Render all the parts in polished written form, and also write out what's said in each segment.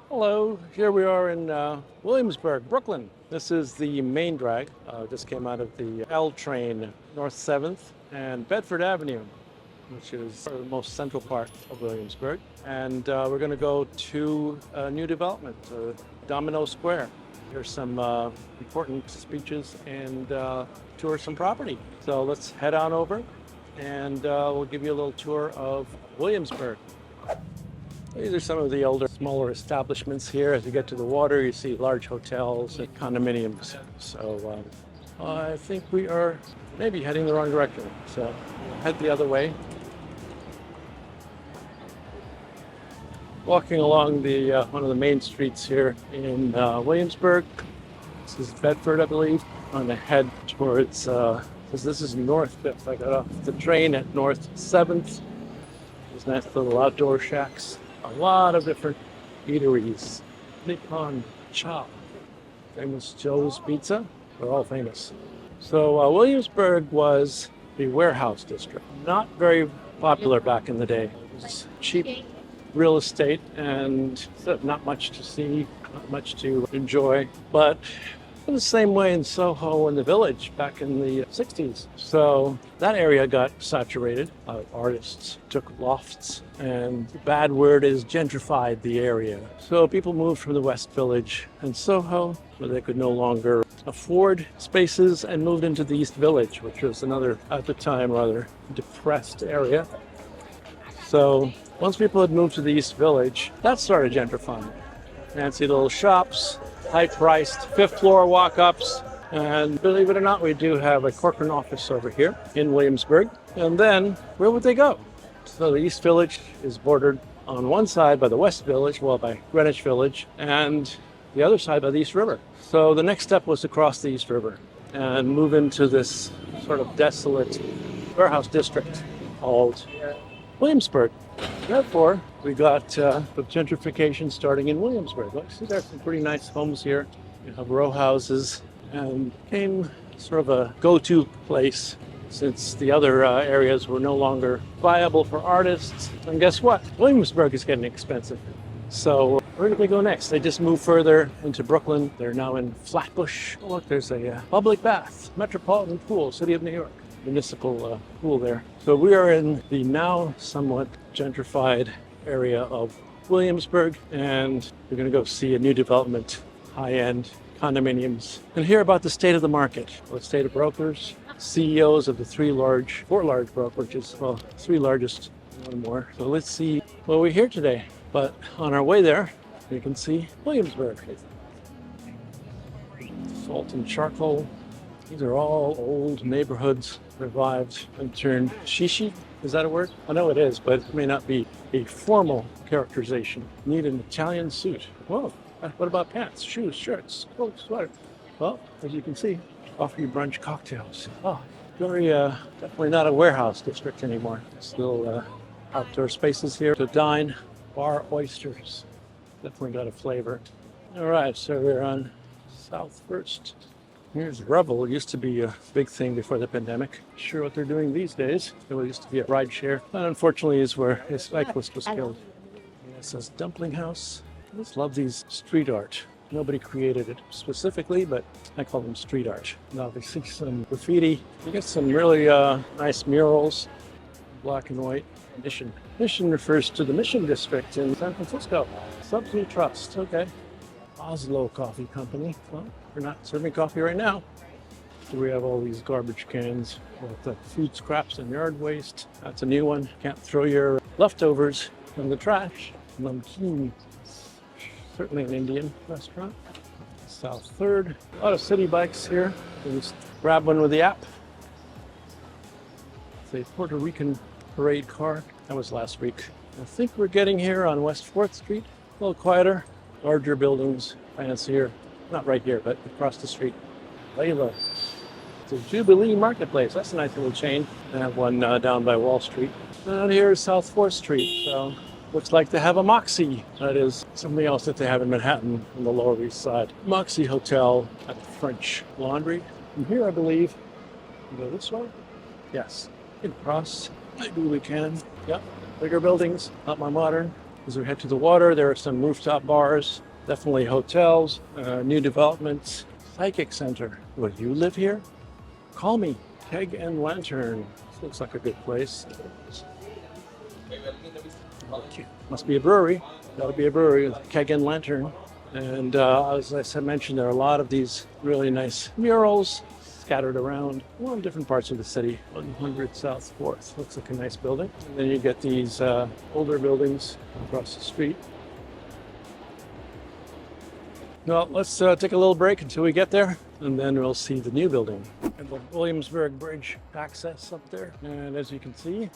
Hello, here we are in Williamsburg, Brooklyn. This is the main drag. Just came out of the L train, North 7th and Bedford Avenue, which is the most central part of Williamsburg. And we're going to go to a new development, Domino Square. Here's some important speeches and tour some property. So let's head on over and we'll give you a little tour of Williamsburg. These are some of the older, smaller establishments here. As you get to the water, you see large hotels and condominiums. So I think we are maybe heading the wrong direction. So we'll head the other way. Walking along the one of the main streets here in Williamsburg. This is Bedford, I believe. I'm going to head towards, this is North 5th. I got off the train at North 7th. These nice little outdoor shacks. A lot of different eateries. Nippon Chop, famous Joe's Pizza. They're all famous. So Williamsburg was the warehouse district. Not very popular back in the day. It was cheap real estate and not much to see, not much to enjoy. But it was the same way in Soho and the Village back in the 60s. So that area got saturated. Artists took lofts, and the bad word is gentrified the area. So people moved from the West Village and Soho, where they could no longer afford spaces, and moved into the East Village, which was another, at the time, rather depressed area. So once people had moved to the East Village, that started gentrifying. Fancy little shops, high-priced, fifth floor walk-ups, and believe it or not, we do have a corporate office over here in Williamsburg. And then, where would they go? So the East Village is bordered on one side by the West Village, well, by Greenwich Village, and the other side by the East River. So the next step was to cross the East River and move into this sort of desolate warehouse district called Williamsburg. Therefore, we got the gentrification starting in Williamsburg. Look, see, there's some pretty nice homes here. You have row houses, and became sort of a go-to place since the other areas were no longer viable for artists. And guess what? Williamsburg is getting expensive. So where did they go next? They just moved further into Brooklyn. They're now in Flatbush. Oh, look, there's a public bath, metropolitan pool, City of New York. Municipal pool there. So we are in the now somewhat gentrified area of Williamsburg, and we're going to go see a new development, high-end condominiums, and hear about the state of the market, the state of brokers, CEOs of the four large brokerages, well, three largest, one more. So let's see what we hear today. But on our way there, you can see Williamsburg. Salt and charcoal. These are all old neighborhoods revived and turned shishi. Is that a word? I know it is, but it may not be a formal characterization. Need an Italian suit. Whoa, what about pants, shoes, shirts, coats, sweater? Well, as you can see, offer you brunch cocktails. Oh, very definitely not a warehouse district anymore. Still outdoor spaces here to dine, bar oysters. Definitely got a flavor. All right, so we're on South First. Here's Revel. It used to be a big thing before the pandemic. Sure what they're doing these days. It used to be a ride share. And unfortunately is where a cyclist was killed. It says Dumpling House. I just love these street art. Nobody created it specifically, but I call them street art. Now they see some graffiti. You get some really nice murals, black and white. Mission. Mission refers to the Mission District in San Francisco. Subsidy Trust. Okay. Oslo Coffee Company. Well, we're not serving coffee right now. So we have all these garbage cans with food scraps and yard waste. That's a new one. Can't throw your leftovers in the trash. Namkeen. Certainly an Indian restaurant. South 3rd. A lot of city bikes here. Just grab one with the app. It's a Puerto Rican parade car. That was last week. I think we're getting here on West 4th Street. A little quieter. Larger buildings, fancier, not right here, but across the street. Layla. It's a Jubilee Marketplace. That's a nice little chain. They have one down by Wall Street. And here is South 4th Street. So looks like they have a Moxie. That is something else that they have in Manhattan on the Lower East Side. Moxie Hotel at the French Laundry. And here, I believe, we go this way? Yes. Across. Maybe we can. Yep. Bigger buildings, not more modern. As we head to the water, there are some rooftop bars, definitely hotels, new developments, psychic center. Would you live here? Call me. Keg and Lantern. This looks like a good place. Must be a brewery. Gotta be a brewery with Keg and Lantern. And as I mentioned, there are a lot of these really nice murals scattered around in different parts of the city. 100 South 4th. Looks like a nice building. And then you get these older buildings across the street. Well, let's take a little break until we get there, and then we'll see the new building. And the Williamsburg Bridge access up there. And as you can see,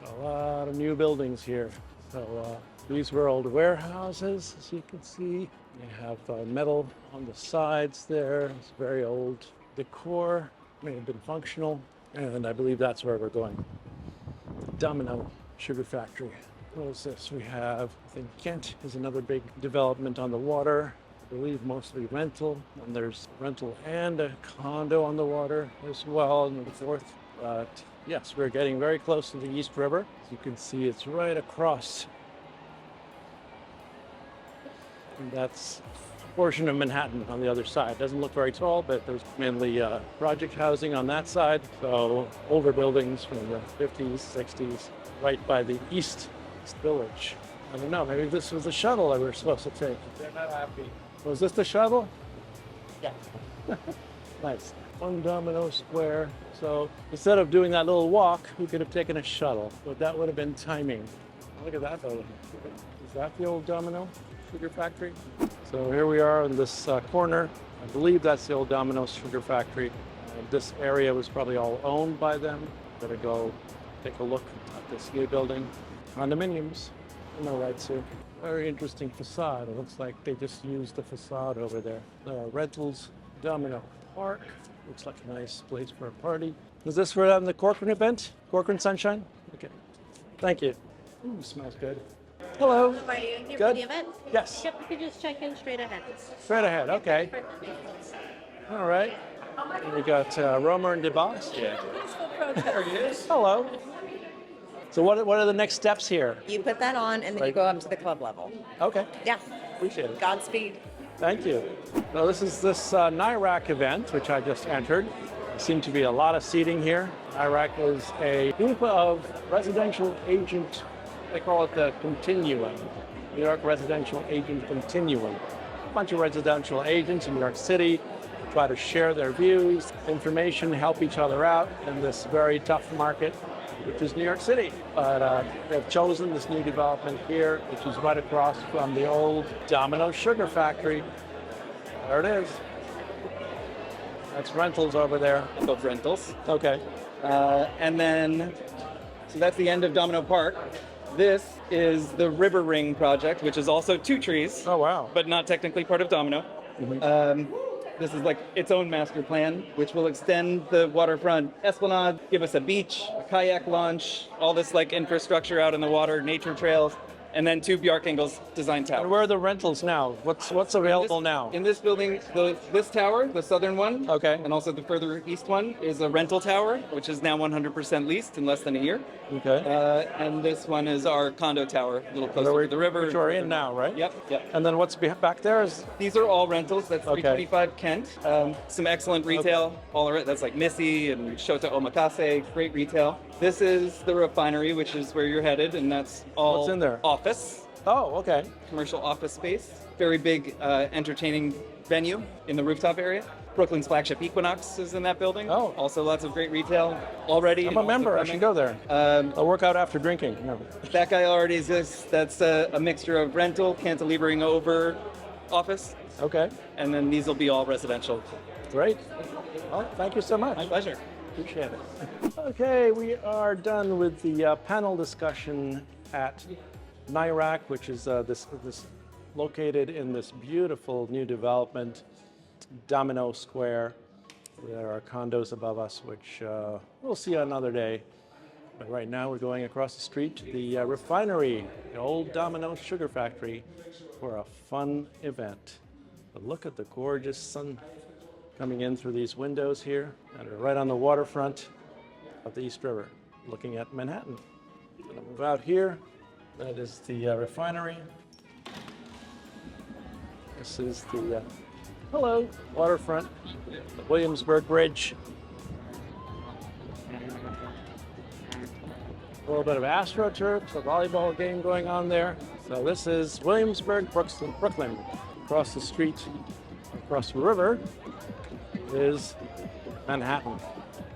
a lot of new buildings here. So these were old warehouses, as you can see. You have metal on the sides there. It's very old decor, may have been functional. And I believe that's where we're going. Domino Sugar Factory. What is this? We have, I think Kent is another big development on the water. I believe mostly rental. And there's rental and a condo on the water as well in the fourth. But yes, we're getting very close to the East River. As you can see, it's right across. And that's a portion of Manhattan on the other side. Doesn't look very tall, but there's mainly project housing on that side. So older buildings from the 50s, 60s, right by the East Village. I don't know, maybe this was the shuttle that we were supposed to take. They're not happy. Was this the shuttle? Yeah. Nice. One Domino Square. So instead of doing that little walk, we could have taken a shuttle, but that would have been timing. Look at that building. Is that the old Domino Sugar Factory? So here we are in this corner. I believe that's the old Domino Sugar Factory. This area was probably all owned by them. Better go take a look at this new building. Condominiums. No rights here. Very interesting facade. It looks like they just used the facade over there. Rentals, Domino Park. Looks like a nice place for a party. Is this for the Corcoran event? Corcoran Sunshine? Okay. Thank you. Ooh, smells good. Hello. How are you? Here Good. for the event? Yes. Yep, you can just check in straight ahead. Straight ahead. Okay. All right. And we got Romer and DeBoss. Yeah. There he is. Hello. So what are the next steps here? You put that on and then you Right. go up to the club level. Okay. Yeah. Appreciate it. Godspeed. Thank you. Now this is this Naira event, which I just entered. There seem to be a lot of seating here. Naira is a group of residential agent, they call it the Continuum, New York Residential Agent Continuum. A bunch of residential agents in New York City try to share their views, information, help each other out in this very tough market, which is New York City. But they've chosen this new development here, which is right across from the old Domino Sugar Factory. There it is. That's rentals over there. Both rentals. Okay. And then, so that's the end of Domino Park. This is the River Ring project, which is also two trees, Oh, wow. but not technically part of Domino. This is like its own master plan, which will extend the waterfront esplanade, give us a beach, a kayak launch, all this like infrastructure out in the water, nature trails, and then two Bjarkingles design And towers. where are the rentals now? What's available now? In this building, this tower, the southern one, Okay. and also the further east one, is a rental tower, which is now 100% leased in less than a year. Okay. And this one is our condo tower, a little closer to the river. Which we're in now, right? Yep, yep. And then what's back there is These are all rentals. That's Okay. 325 Kent. Some excellent retail. All around. That's like Missy and Shota Omakase. Great retail. This is the Refinery, which is where you're headed, and that's all What's in there? office, oh, okay. commercial office space. Very big, entertaining venue in the rooftop area. Brooklyn's flagship Equinox is in that building. Oh. Also lots of great retail already. I'm a member. I should go there. I'll work out after drinking. No. That guy already exists. That's a mixture of rental, cantilevering over office, Okay. and then these will be all residential. Great. Well, thank you so much. My pleasure. Appreciate it. Okay, we are done with the panel discussion at Naira, which is this located in this beautiful new development, Domino Square. There are condos above us, which we'll see another day. But right now we're going across the street to the Refinery, the old Domino Sugar Factory, for a fun event. But look at the gorgeous sun coming in through these windows here, and we're right on the waterfront of the East River, looking at Manhattan. I'm gonna move out here That is the refinery. This is the hello waterfront, the Williamsburg Bridge. A little bit of AstroTurf, a volleyball game going on there. So this is Williamsburg Brooklyn. Across the street, across the river, is Manhattan.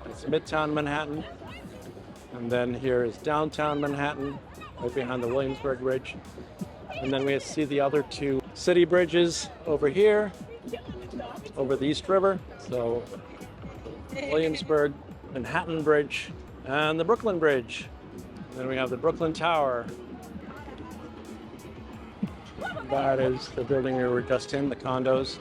It's Midtown Manhattan. And then here is downtown Manhattan, right behind the Williamsburg Bridge. And then we see the other two city bridges over here, over the East River. So Williamsburg, Manhattan Bridge, and the Brooklyn Bridge. And then we have the Brooklyn Tower. That is the building we were just in, the condos.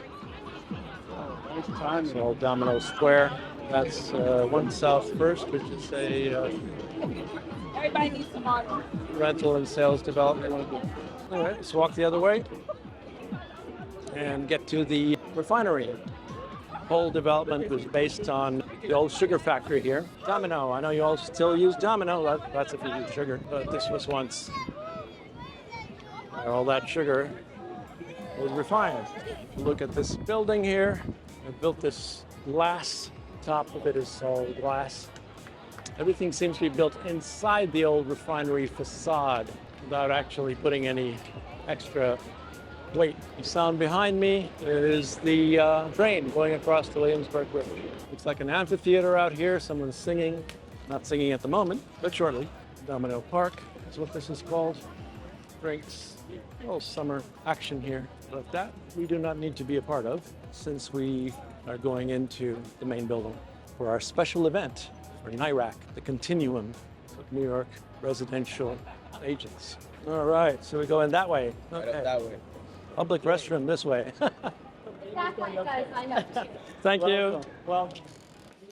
It's all Domino Square. That's 1 South First, which is a Everybody needs some water. rental and sales development. All right, let's walk the other way and get to the refinery. Whole development was based on the old sugar factory here. Domino, I know you all still use Domino. That's if you use sugar, but this was once where all that sugar was refined. Look at this building here. I built this glass. Top of it is all glass. Everything seems to be built inside the old refinery facade without actually putting any extra weight. The sound behind me is the train going across the Williamsburg Bridge. Looks like an amphitheater out here. Someone's singing. Not singing at the moment, but shortly. Domino Park is what this is called. Drinks, a little summer action here. But that we do not need to be a part of since we are going into the main building for our special event for NYRAC, the continuum of New York residential agents. All right, so we go in that way. Okay. Right up that way. Public restroom this way. Thank you. Well,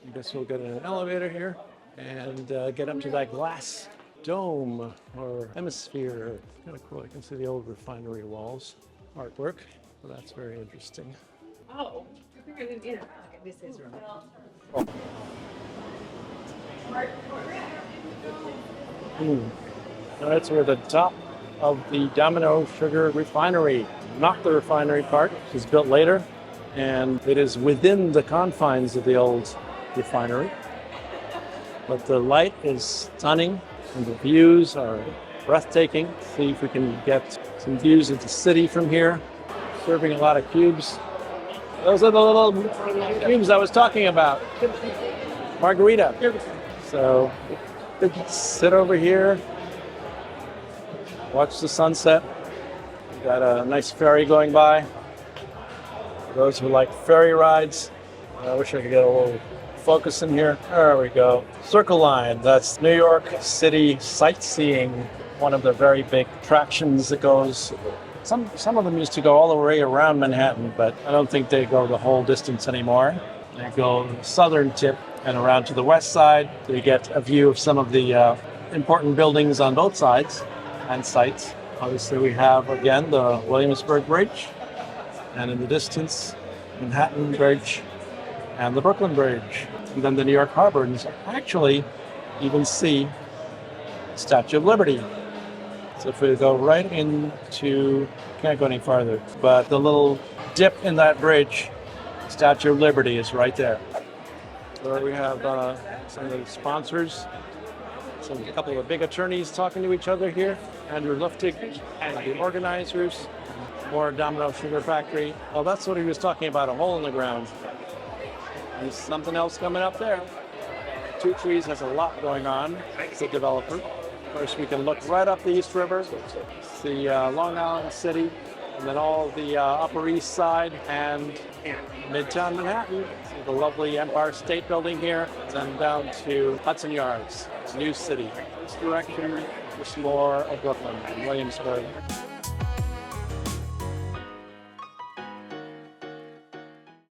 I guess we'll get in an elevator here and get up to that glass dome or hemisphere. Kind of cool. I can see the old refinery walls artwork. So that's very interesting. Oh, this is wrong. All right, so we're at the top of the Domino Sugar Refinery. Not the refinery part, which was built later, and it is within the confines of the old refinery. But the light is stunning, and the views are breathtaking. See if we can get some views of the city from here. Serving a lot of cubes. Those are the little cubes I was talking about. Margarita. So, sit over here, watch the sunset. We've got a nice ferry going by. For those who like ferry rides, I wish I could get a little focus in here. There we go. Circle Line, that's New York City sightseeing. One of the very big attractions that goes. Some of them used to go all the way around Manhattan, but I don't think they go the whole distance anymore. They go the southern tip and around to the west side. So you get a view of some of the important buildings on both sides and sites. Obviously, we have, again, the Williamsburg Bridge, and in the distance, Manhattan Bridge and the Brooklyn Bridge, and then the New York Harbor. And you actually even see Statue of Liberty. So if we go right into, can't go any farther, but the little dip in that bridge, Statue of Liberty is right there. So we have some of the sponsors, a couple of big attorneys talking to each other here. Andrew Luftig and the organizers, more Domino Sugar Factory. Well, that's what he was talking about, a hole in the ground. There's something else coming up there. Two Trees has a lot going on. It's a developer. Of course, we can look right up the East River, see Long Island City, and then all the Upper East Side and Midtown Manhattan. See the lovely Empire State Building here, then down to Hudson Yards, New City. This direction is more of Brooklyn and Williamsburg.